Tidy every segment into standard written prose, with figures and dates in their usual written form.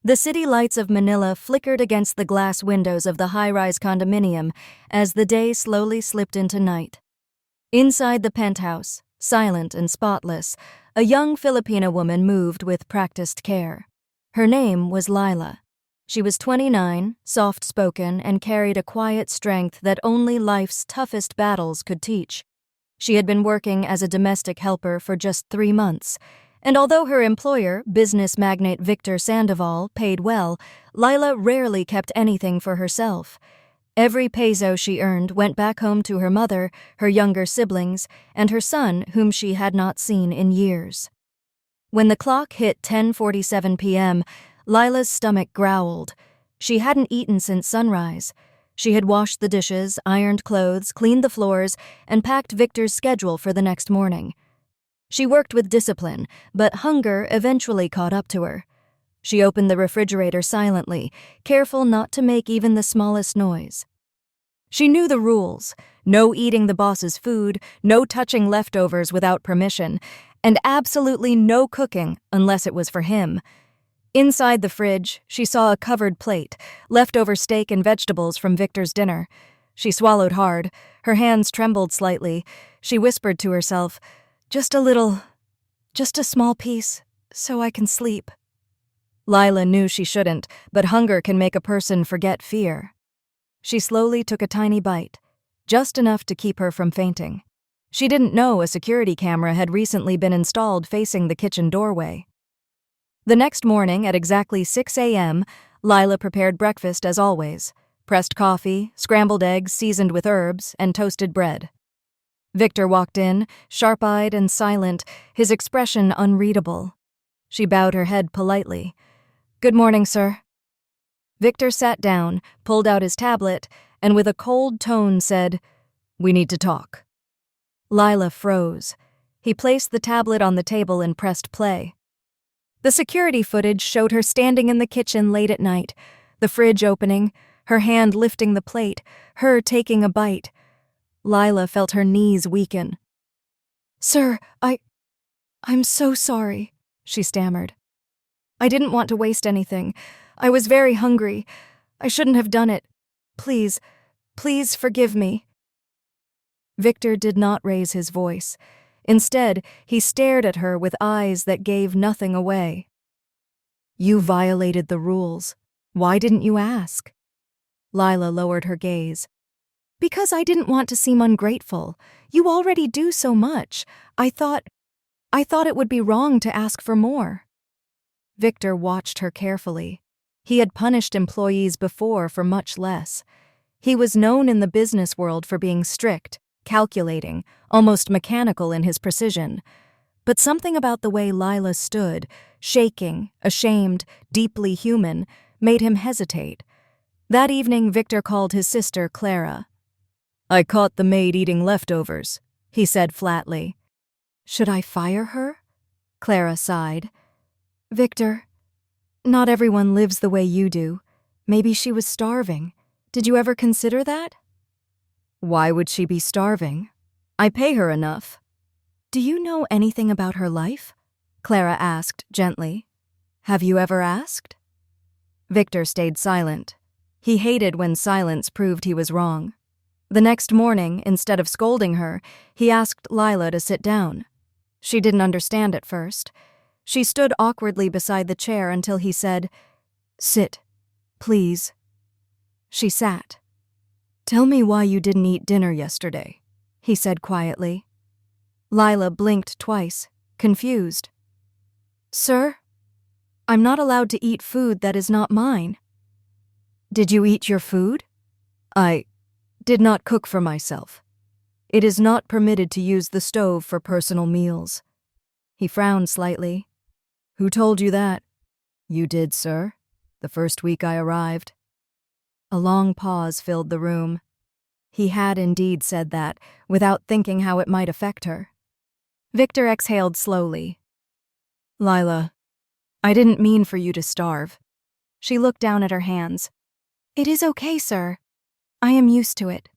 The city lights of Manila flickered against the glass windows of the high-rise condominium as the day slowly slipped into night. Inside the penthouse, silent and spotless, a young Filipino woman moved with practiced care. Her name was Lila. She was 29, soft-spoken, and carried a quiet strength that only life's toughest battles could teach. She had been working as a domestic helper for just 3 months, and although her employer, business magnate Victor Sandoval, paid well, Lila rarely kept anything for herself. Every peso she earned went back home to her mother, her younger siblings, and her son, whom she had not seen in years. When the clock hit 10:47 p.m., Lila's stomach growled. She hadn't eaten since sunrise. She had washed the dishes, ironed clothes, cleaned the floors, and packed Victor's schedule for the next morning. She worked with discipline, but hunger eventually caught up to her. She opened the refrigerator silently, careful not to make even the smallest noise. She knew the rules: no eating the boss's food, no touching leftovers without permission, and absolutely no cooking unless it was for him. Inside the fridge, she saw a covered plate, leftover steak and vegetables from Victor's dinner. She swallowed hard. Her hands trembled slightly. She whispered to herself, just a small piece, so I can sleep. Lila knew she shouldn't, but hunger can make a person forget fear. She slowly took a tiny bite, just enough to keep her from fainting. She didn't know a security camera had recently been installed facing the kitchen doorway. The next morning, at exactly 6 a.m., Lila prepared breakfast as always: pressed coffee, scrambled eggs seasoned with herbs, and toasted bread. Victor walked in, sharp-eyed and silent, his expression unreadable. She bowed her head politely. "Good morning, sir." Victor sat down, pulled out his tablet, and with a cold tone said, "We need to talk." Lila froze. He placed the tablet on the table and pressed play. The security footage showed her standing in the kitchen late at night, the fridge opening, her hand lifting the plate, her taking a bite. Lila felt her knees weaken. "Sir, I'm so sorry," she stammered. "I didn't want to waste anything. I was very hungry. I shouldn't have done it. Please forgive me." Victor did not raise his voice. Instead, he stared at her with eyes that gave nothing away. "You violated the rules. Why didn't you ask?" Lila lowered her gaze. "Because I didn't want to seem ungrateful. You already do so much. I thought it would be wrong to ask for more." Victor watched her carefully. He had punished employees before for much less. He was known in the business world for being strict, calculating, almost mechanical in his precision. But something about the way Lila stood, shaking, ashamed, deeply human, made him hesitate. That evening, Victor called his sister Clara. "I caught the maid eating leftovers," he said flatly. "Should I fire her?" Clara sighed. "Victor, not everyone lives the way you do. Maybe she was starving. Did you ever consider that?" "Why would she be starving? I pay her enough." "Do you know anything about her life?" Clara asked gently. "Have you ever asked?" Victor stayed silent. He hated when silence proved he was wrong. The next morning, instead of scolding her, he asked Lila to sit down. She didn't understand at first. She stood awkwardly beside the chair until he said, "Sit, please." She sat. "Tell me why you didn't eat dinner yesterday," he said quietly. Lila blinked twice, confused. "Sir, I'm not allowed to eat food that is not mine." "Did you eat your food?" "I did not cook for myself. It is not permitted to use the stove for personal meals." He frowned slightly. "Who told you that?" "You did, sir, the first week I arrived." A long pause filled the room. He had indeed said that, without thinking how it might affect her. Victor exhaled slowly. "Lila, I didn't mean for you to starve." She looked down at her hands. "It is okay, sir. I am used to it."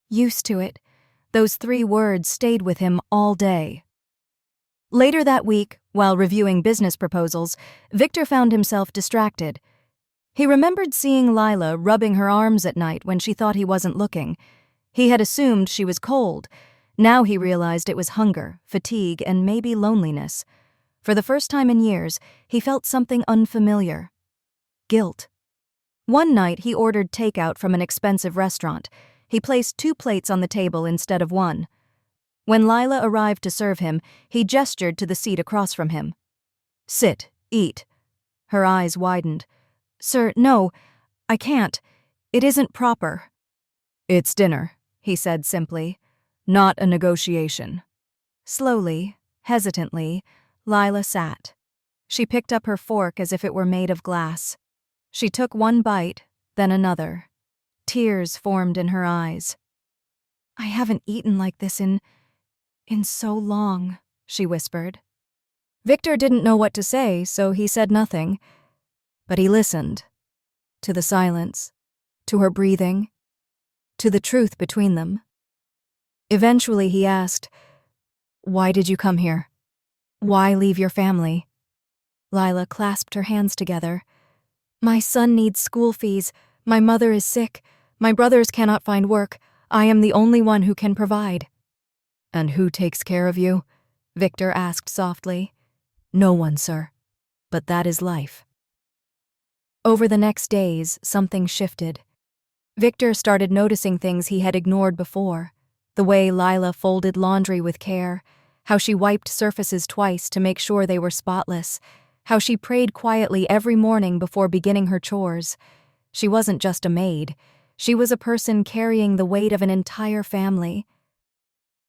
Used to it. Those 3 words stayed with him all day. Later that week, While reviewing business proposals, Victor found himself distracted. He remembered seeing Lila rubbing her arms at night when she thought he wasn't looking. He had assumed she was cold. Now he realized it was hunger, fatigue, and maybe loneliness. For the first time in years, he felt something unfamiliar. Guilt. One night, he ordered takeout from an expensive restaurant. He placed 2 plates on the table instead of 1. When Lila arrived to serve him, he gestured to the seat across from him. "Sit, eat." Her eyes widened. "Sir, no, I can't. It isn't proper." "It's dinner," he said simply. "Not a negotiation." Slowly, hesitantly, Lila sat. She picked up her fork as if it were made of glass. She took 1 bite, then another. Tears formed in her eyes. "I haven't eaten like this in so long," she whispered. Victor didn't know what to say, so he said nothing. But he listened. To the silence, to her breathing, to the truth between them. Eventually he asked, "Why did you come here? Why leave your family?" Lila clasped her hands together. "My son needs school fees. My mother is sick. My brothers cannot find work. I am the only one who can provide." "And who takes care of you?" Victor asked softly. "No one, sir. But that is life." Over the next days, something shifted. Victor started noticing things he had ignored before. The way Lila folded laundry with care, how she wiped surfaces twice to make sure they were spotless, how she prayed quietly every morning before beginning her chores. She wasn't just a maid. She was a person carrying the weight of an entire family.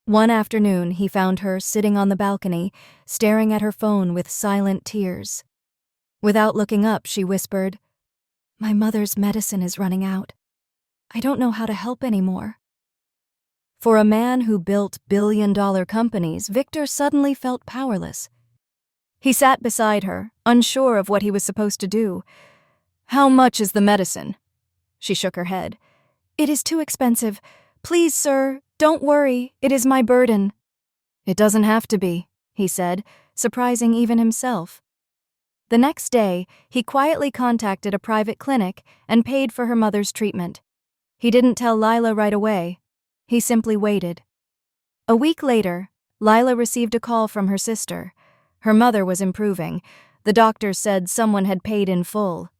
One afternoon, he found her sitting on the balcony, staring at her phone with silent tears. Without looking up, she whispered, "My mother's medicine is running out. I don't know how to help anymore." For a man who built billion-dollar companies, Victor suddenly felt powerless. He sat beside her, unsure of what he was supposed to do. "How much is the medicine?" She shook her head. "It is too expensive. Please, sir, don't worry. It is my burden." "It doesn't have to be," he said, surprising even himself. The next day, he quietly contacted a private clinic and paid for her mother's treatment. He didn't tell Lila right away. He simply waited. A week later, Lila received a call from her sister. Her mother was improving. The doctors said someone had paid in full.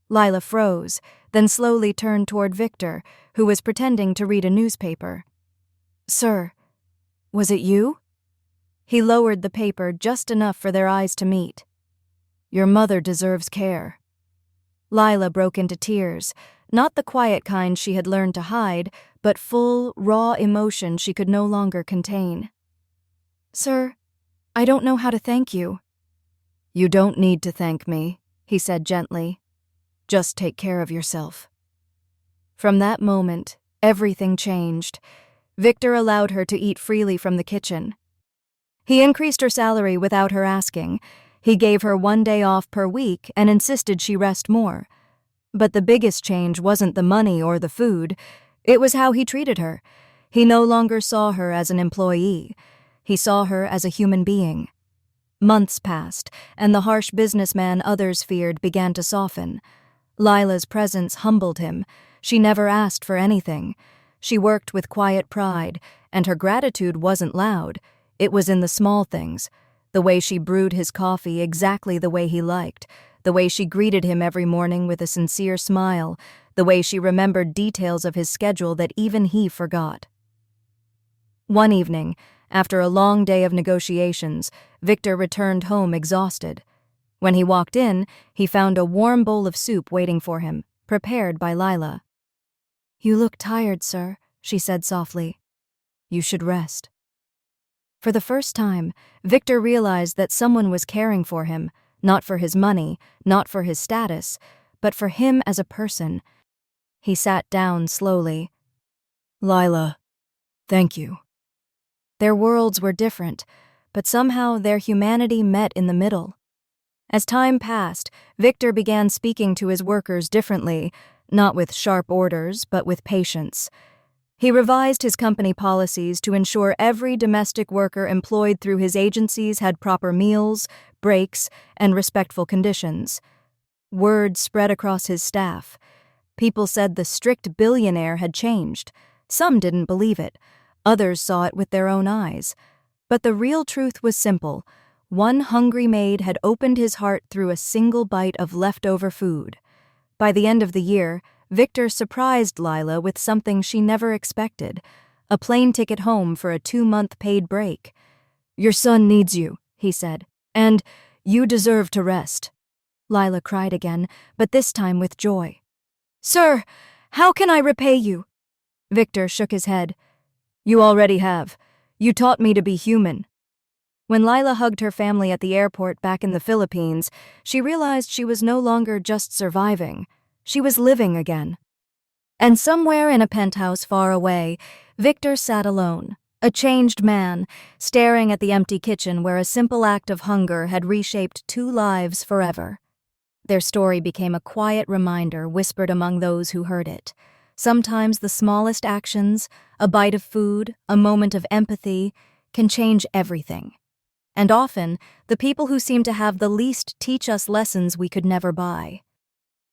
Lila froze, then slowly turned toward Victor, who was pretending to read a newspaper. "Sir, was it you?" He lowered the paper just enough for their eyes to meet. "Your mother deserves care." Lila broke into tears, not the quiet kind she had learned to hide, but full, raw emotion she could no longer contain. "Sir, I don't know how to thank you." "You don't need to thank me," he said gently. "Just take care of yourself." From that moment, everything changed. Victor allowed her to eat freely from the kitchen. He increased her salary without her asking. He gave her 1 day off per week and insisted she rest more. But the biggest change wasn't the money or the food. It was how he treated her. He no longer saw her as an employee. He saw her as a human being. Months passed, and the harsh businessman others feared began to soften. Lila's presence humbled him. She never asked for anything. She worked with quiet pride, and her gratitude wasn't loud. It was in the small things. The way she brewed his coffee exactly the way he liked, the way she greeted him every morning with a sincere smile, the way she remembered details of his schedule that even he forgot. One evening, after a long day of negotiations, Victor returned home exhausted. When he walked in, he found a warm bowl of soup waiting for him, prepared by Lila. "You look tired, sir," she said softly. "You should rest." For the first time, Victor realized that someone was caring for him, not for his money, not for his status, but for him as a person. He sat down slowly. "Lila, thank you." Their worlds were different, but somehow their humanity met in the middle. As time passed, Victor began speaking to his workers differently, not with sharp orders, but with patience. He revised his company policies to ensure every domestic worker employed through his agencies had proper meals, breaks, and respectful conditions. Word spread across his staff. People said the strict billionaire had changed. Some didn't believe it. Others saw it with their own eyes. But the real truth was simple. One hungry maid had opened his heart through a single bite of leftover food. By the end of the year, Victor surprised Lila with something she never expected, a plane ticket home for a 2-month paid break. "Your son needs you," he said, "and you deserve to rest." Lila cried again, but this time with joy. "Sir, how can I repay you?" Victor shook his head. "You already have. You taught me to be human." When Lila hugged her family at the airport back in the Philippines, she realized she was no longer just surviving. She was living again. And somewhere in a penthouse far away, Victor sat alone, a changed man, staring at the empty kitchen where a simple act of hunger had reshaped 2 lives forever. Their story became a quiet reminder whispered among those who heard it. Sometimes the smallest actions, a bite of food, a moment of empathy, can change everything. And often, the people who seem to have the least teach us lessons we could never buy.